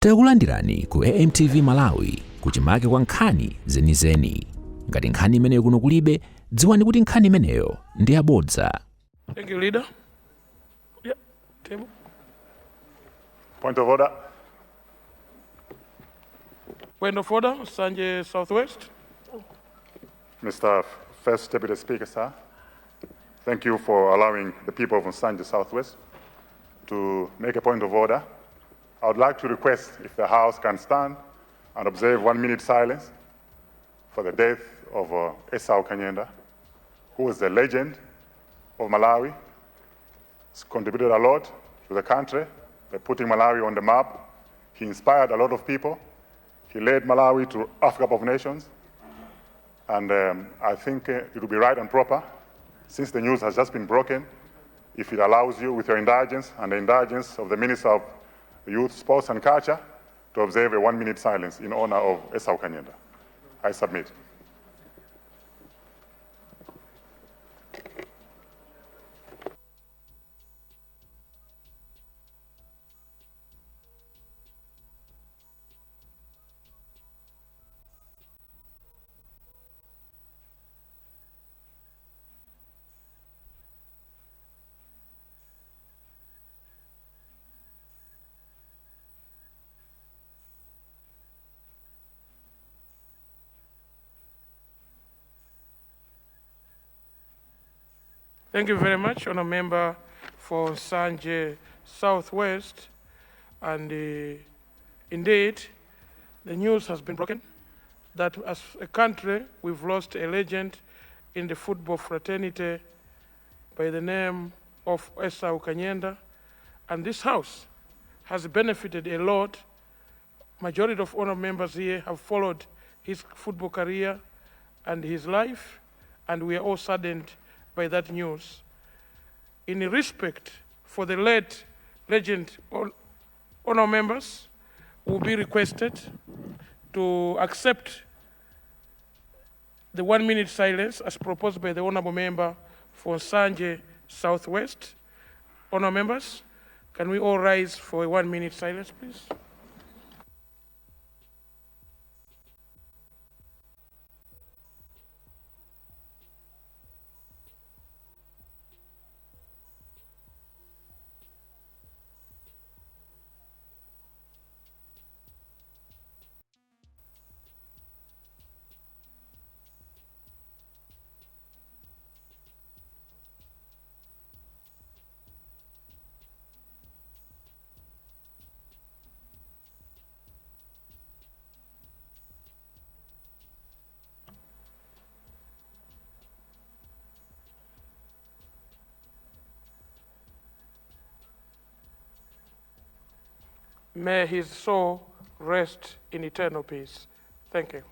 Takulandirani ku AMTV Malawi kuchimake kwa nkhani zenizeni. Ngati nkhani imeneyo kuno kulibe, dziwani kuti nkhani imeneyo ndi yabodza. Thank you, leader. Yeah, table. Point of order. Point of order, Sanje Southwest. Mr. First Deputy Speaker, sir, thank you for allowing the people of Nsanje Southwest to make a point of order. I would like to request if the House can stand and observe 1 minute silence for the death of Esau Kanyenda, who was a legend of Malawi. He's contributed a lot to the country by putting Malawi on the map. He inspired a lot of people. He led Malawi to Africa of Nations. And I think it would be right and proper, since the news has just been broken, if it allows you, with your indulgence and the indulgence of the Minister of Youth, Sports and Culture, to observe a 1 minute silence in honor of Esau Kanyenda. I submit. Thank you very much, Honour Member for Sanje Southwest. And indeed, the news has been broken that as a country, we've lost a legend in the football fraternity by the name of Esau Kanyenda. And this House has benefited a lot. Majority of Honour members here have followed his football career and his life, and we are all saddened by that news. In respect for the late legend, Honour members will be requested to accept the 1 minute silence as proposed by the Honourable Member for Sanje Southwest. Honour members, can we all rise for a 1 minute silence, please? May his soul rest in eternal peace. Thank you.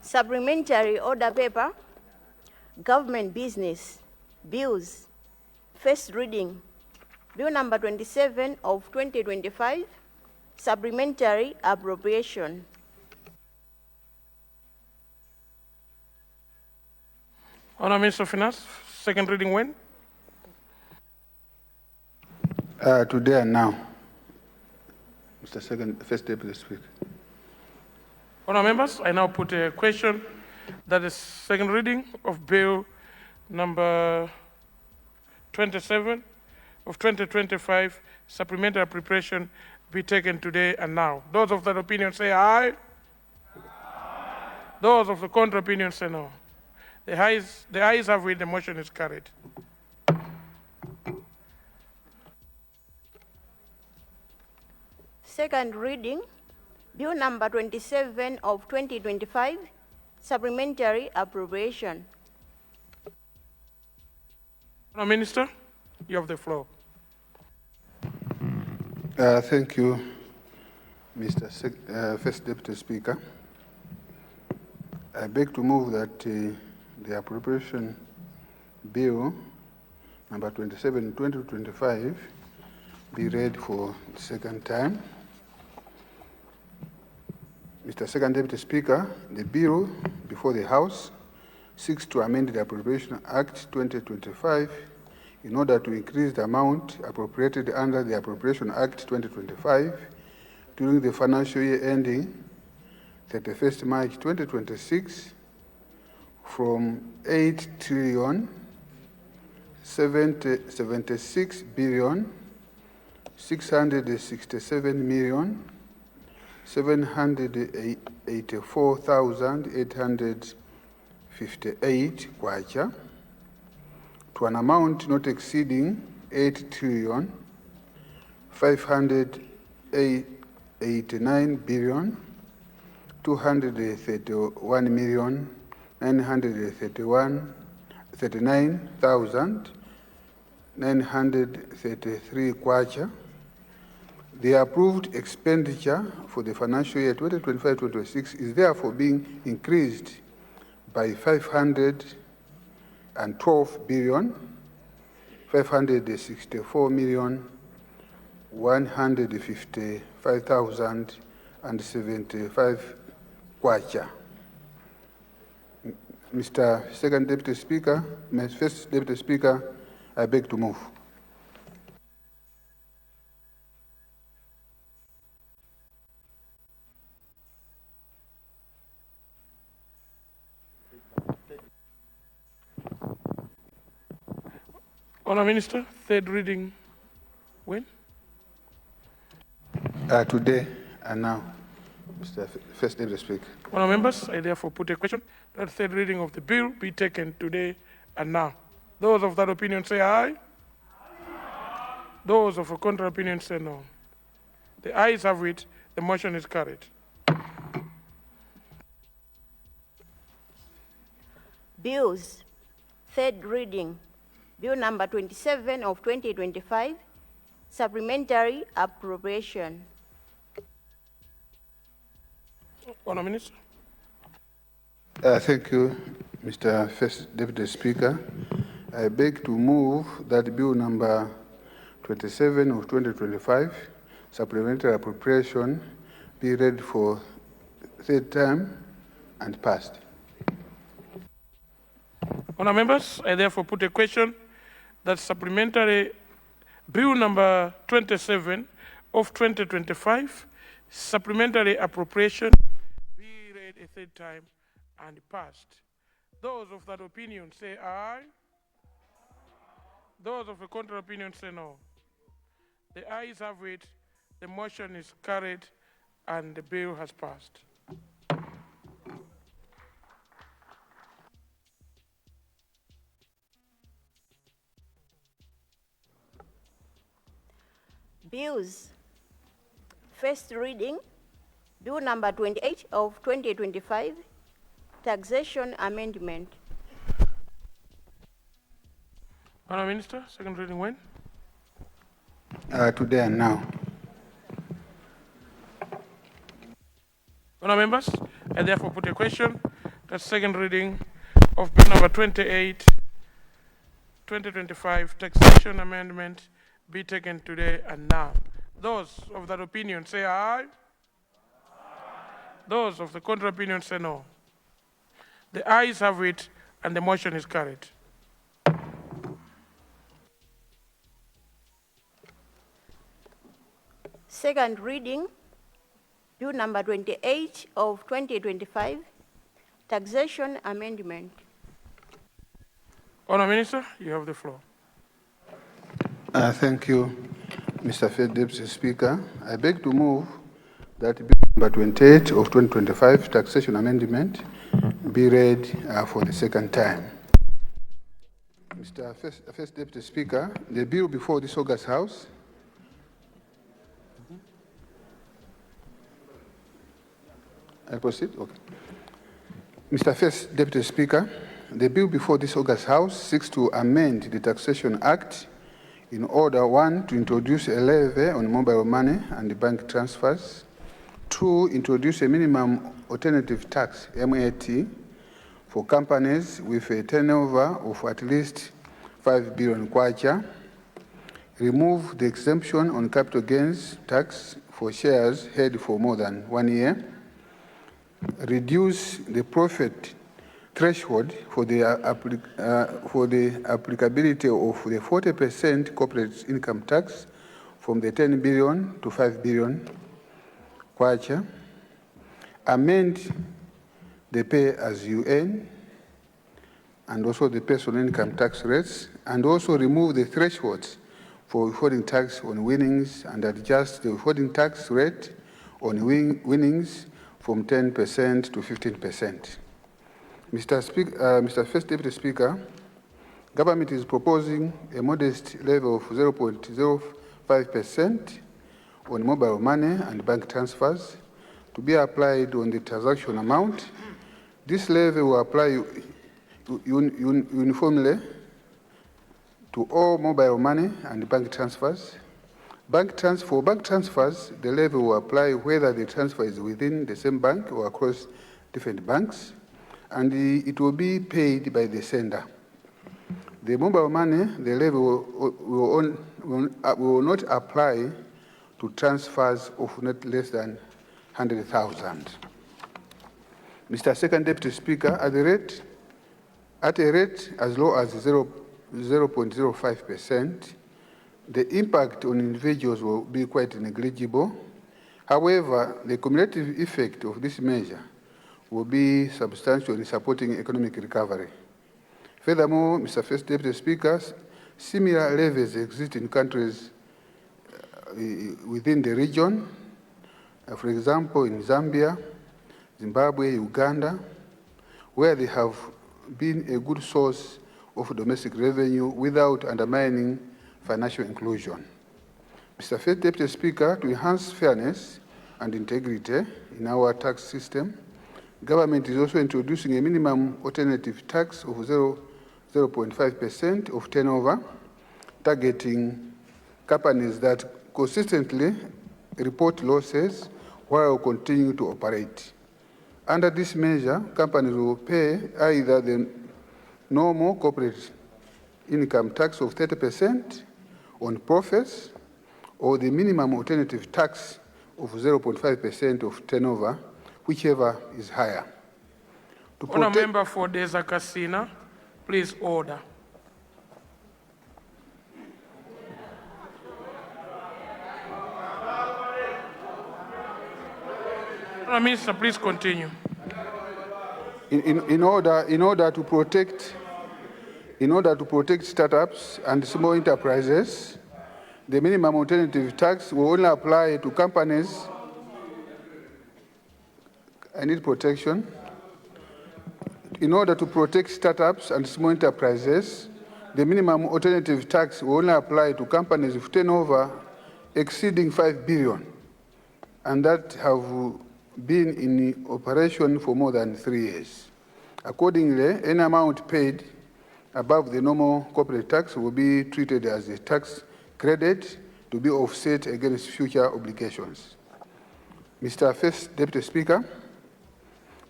Supplementary order paper, government business, bills, first reading. Bill number 27 of 2025, Supplementary Appropriation. Honour Minister of Finance, second reading when? Today and now. Mr. First Deputy Speaker. Honour members, I now put a question that is second reading of Bill number 27 of 2025, Supplementary Appropriation, be taken today and now. Those of that opinion say aye. Aye. Those of the contrary opinion say no. The ayes have it, the motion is carried. Second reading, Bill number 27 of 2025, Supplementary Appropriation. Honour Minister, you have the floor. Thank you, Mr. First Deputy Speaker. I beg to move that the appropriation bill number 27, 2025 be read for the second time Mr. Second Deputy Speaker, the bill before the House seeks to amend the Appropriation Act 2025 in order to increase the amount appropriated under the Appropriation Act 2025 during the financial year ending 31st March 2026 from 8 trillion 76 billion 667 million 784,858 kwacha to an amount not exceeding 8 trillion 589 billion 231 million 939,933 kwacha. The approved expenditure for the financial year 2025-26 is therefore being increased by 512 billion 564 million 155,075 kwacha. Mr. Second Deputy Speaker, Mr. First Deputy Speaker, I beg to move. Honour Minister, third reading when? Today and now, Mr. First Deputy Speaker. Honour members, I therefore put a question that third reading of the bill be taken today and now. Those of that opinion say aye. Those of a contrary opinion say no. The ayes have it, the motion is carried. Bills, third reading. Bill number 27 of 2025, Supplementary Appropriation. Honour Minister. Thank you, Mr. First Deputy Speaker. I beg to move that Bill number 27 of 2025, Supplementary Appropriation, be read for third time and passed. Honour members, I therefore put a question that supplementary Bill number 27 of 2025, Supplementary Appropriation, be read a third time and passed. Those of that opinion say aye. Those of a contrary opinion say no. The ayes have it, the motion is carried, and the bill has passed. Bills, first reading, Bill number 28 of 2025, Taxation Amendment. Honour Minister, second reading when? Today and now. Honour members, I therefore put a question that second reading of Bill number 28, 2025, Taxation Amendment, be taken today and now. Those of that opinion say aye. Those of the contrary opinion say no. The ayes have it, and the motion is carried. Second reading, Bill number 28 of 2025, Taxation Amendment. Honour Minister, you have the floor. Thank you, Mr. First Deputy Speaker. I beg to move that Bill number 28 of 2025, Taxation Amendment, be read for the second time. Mr. First Deputy Speaker, the bill before this August House I proceed? Okay. Mr. First Deputy Speaker, the bill before this August House seeks to amend the Taxation Act in order, 1, to introduce a levy on mobile money and bank transfers, 2, introduce a minimum alternative tax, MAT, for companies with a turnover of at least 5 billion kwacha, remove the exemption on capital gains tax for shares held for more than 1 year, reduce the profit threshold for the applicability of the 40% corporate income tax from the 10 billion to 5 billion kwacha, amend the pay as you earn, and also the personal income tax rates, and also remove the thresholds for withholding tax on winnings and adjust the withholding tax rate on winnings from 10% to 15%. Mr. First Deputy Speaker, government is proposing a modest level of 0.05% on mobile money and bank transfers to be applied on the transaction amount. This level will apply uniformly to all mobile money and bank transfers. For bank transfers, the level will apply whether the transfer is within the same bank or across different banks, and it will be paid by the sender. The mobile money, the level will not apply to transfers of not less than 100,000. Mr. Second Deputy Speaker, at a rate as low as 0.05%, the impact on individuals will be quite negligible. However, the cumulative effect of this measure will be substantial in supporting economic recovery. Furthermore, Mr. First Deputy Speaker, similar levies exist in countries within the region, for example, in Zambia, Zimbabwe, Uganda, where they have been a good source of domestic revenue without undermining financial inclusion. Mr. First Deputy Speaker, to enhance fairness and integrity in our tax system, government is also introducing a minimum alternative tax of 0.5% of turnover, targeting companies that consistently report losses while continuing to operate. Under this measure, companies will pay either the normal corporate income tax of 30% on profits or the minimum alternative tax of 0.5% of turnover, whichever is higher. Honourable Member for Deza Kasina, please order. Minister, please continue. In order to protect startups and small enterprises, the minimum alternative tax will only apply to companies. I need protection. In order to protect startups and small enterprises, the minimum alternative tax will only apply to companies with turnover exceeding 5 billion and that have been in operation for more than 3 years. Accordingly, any amount paid above the normal corporate tax will be treated as a tax credit to be offset against future obligations. Mr. First Deputy Speaker,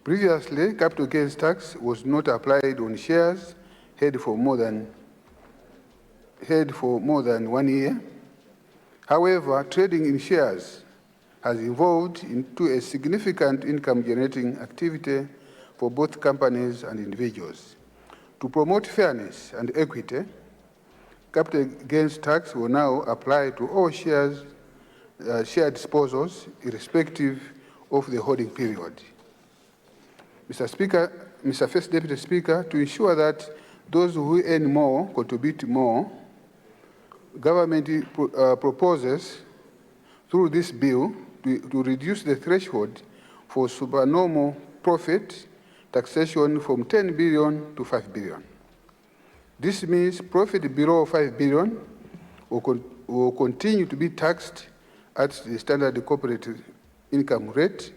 previously, capital gains tax was not applied on shares held for more than 1 year. However, trading in shares has evolved into a significant income-generating activity for both companies and individuals. To promote fairness and equity, capital gains tax will now apply to all share disposals, irrespective of the holding period. Mr. First Deputy Speaker, to ensure that those who earn more contribute more, government proposes through this bill to reduce the threshold for supernormal profit taxation from 10 billion to 5 billion. This means profit below 5 billion will continue to be taxed at the standard corporate income rate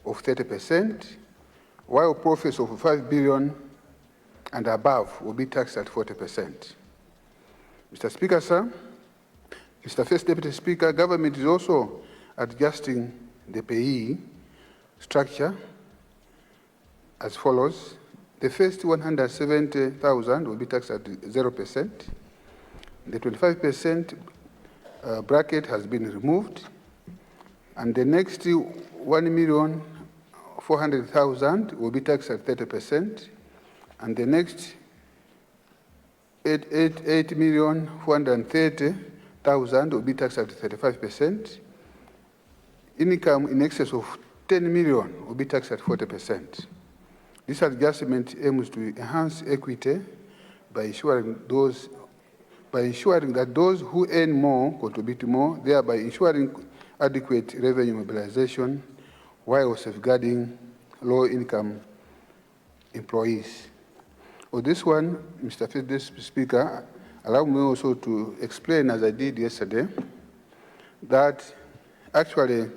of 30%, while profits of 5 billion and above will be taxed at 40%. Mr. Speaker, sir, Mr. First Deputy Speaker, government is also adjusting the payee structure as follows. The first 170,000 will be taxed at 0%. The 25% bracket has been removed. And the next 1,400,000 400,000 will be taxed at 30%, and the next 8,430,000 will be taxed at 35%. Income in excess of 10 million will be taxed at 40%. This adjustment aims to enhance equity by ensuring that those who earn more contribute more, thereby ensuring adequate revenue mobilization while safeguarding low-income employees. On this one, Mr. Speaker, allow me also to explain, as I did yesterday, that actually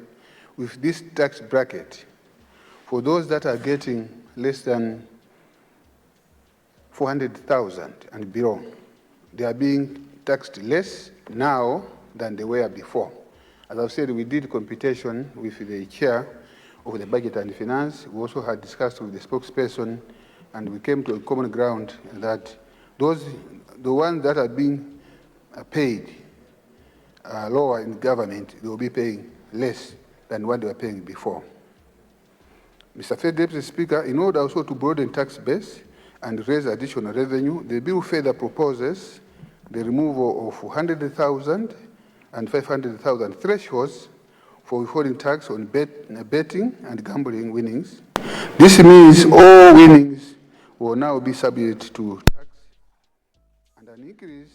with this tax bracket, for those that are getting less than 400,000 and below, they are being taxed less now than they were before. As I've said, we did computation with the chair of the Budget and Finance. We also had discussed with the spokesperson, and we came to a common ground that the ones that are being paid lower in government, they will be paying less than what they were paying before. Mr. Deputy Speaker, in order also to broaden tax base and raise additional revenue, the bill further proposes the removal of 100,000 and 500,000 thresholds for withholding tax on betting and gambling winnings. This means all winnings will now be subject to tax, and an increase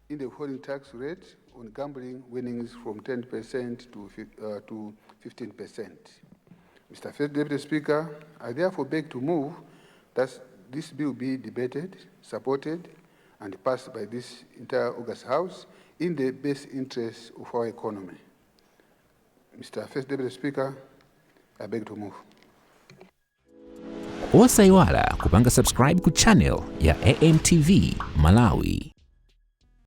in the withholding tax rate on gambling winnings from 10% to 15%. Mr. Deputy Speaker, I therefore beg to move that this bill be debated, supported, and passed by this entire August House in the best interest of our economy. Mr. Deputy Speaker, I beg to move. Osaiwala kupanga subscribe ku channel ya AMTV Malawi.